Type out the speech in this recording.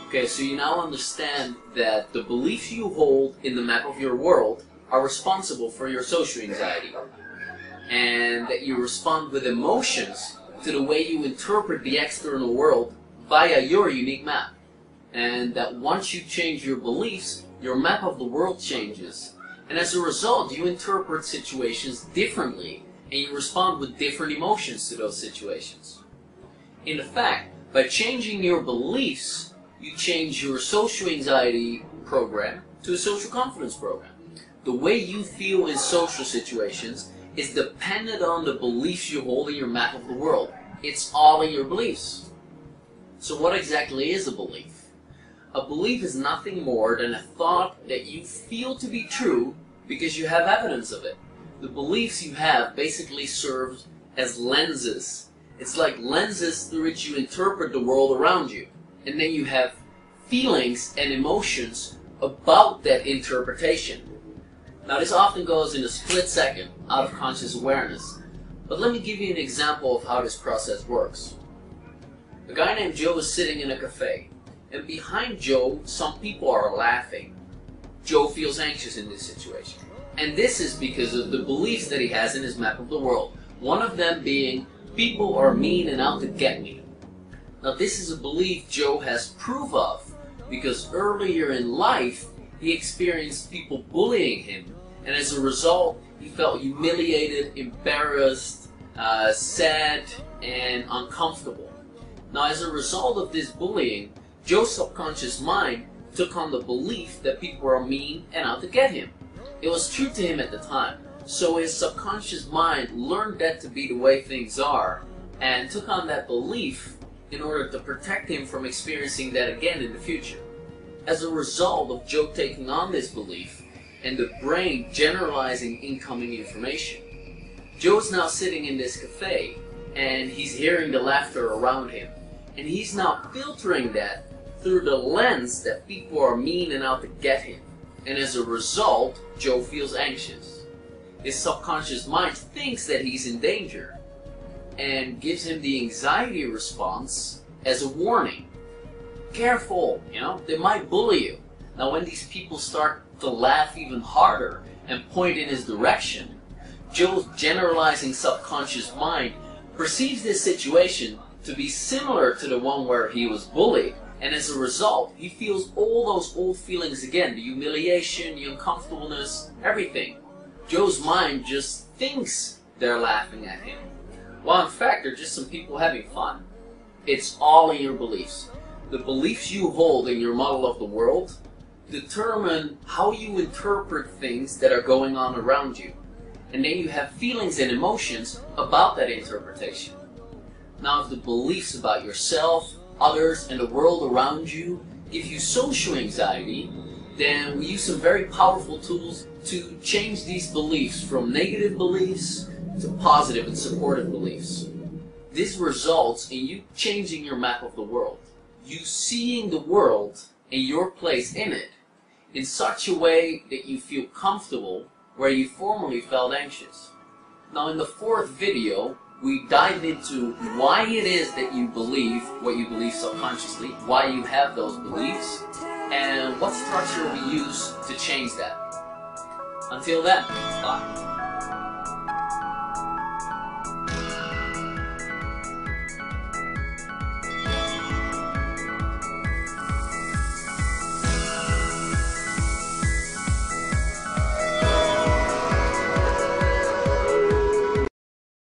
Okay, so you now understand that the beliefs you hold in the map of your world are responsible for your social anxiety, and that you respond with emotions to the way you interpret the external world via your unique map. And that once you change your beliefs, your map of the world changes. And as a result, you interpret situations differently, and you respond with different emotions to those situations. In fact, by changing your beliefs, you change your social anxiety program to a social confidence program. The way you feel in social situations is dependent on the beliefs you hold in your map of the world. It's all in your beliefs. So what exactly is a belief? A belief is nothing more than a thought that you feel to be true because you have evidence of it. The beliefs you have basically serve as lenses. It's like lenses through which you interpret the world around you. And then you have feelings and emotions about that interpretation. Now this often goes in a split second, out of conscious awareness. But let me give you an example of how this process works. A guy named Joe is sitting in a cafe, and behind Joe, some people are laughing. Joe feels anxious in this situation. And this is because of the beliefs that he has in his map of the world. One of them being, people are mean and out to get me. Now this is a belief Joe has proof of, because earlier in life he experienced people bullying him, and as a result he felt humiliated, embarrassed, sad, and uncomfortable. Now as a result of this bullying, Joe's subconscious mind took on the belief that people are mean and out to get him. It was true to him at the time, so his subconscious mind learned that to be the way things are, and took on that belief in order to protect him from experiencing that again in the future. As a result of Joe taking on this belief, and the brain generalizing incoming information, Joe's now sitting in this cafe, and he's hearing the laughter around him, and he's now filtering that through the lens that people are mean and out to get him. And as a result, Joe feels anxious. His subconscious mind thinks that he's in danger, and gives him the anxiety response as a warning. Careful, they might bully you. Now when these people start to laugh even harder and point in his direction, Joe's generalizing subconscious mind perceives this situation to be similar to the one where he was bullied, and as a result, he feels all those old feelings again, the humiliation, the uncomfortableness, everything. Joe's mind just thinks they're laughing at him, while in fact they're just some people having fun. It's all in your beliefs. The beliefs you hold in your model of the world determine how you interpret things that are going on around you. And then you have feelings and emotions about that interpretation. Now if the beliefs about yourself, others, and the world around you give you social anxiety, then we use some very powerful tools to change these beliefs from negative beliefs to positive and supportive beliefs. This results in you changing your map of the world. You seeing the world and your place in it in such a way that you feel comfortable where you formerly felt anxious. Now in the fourth video, we dive into why it is that you believe what you believe subconsciously, why you have those beliefs, and what structure we use to change that. Until then, bye.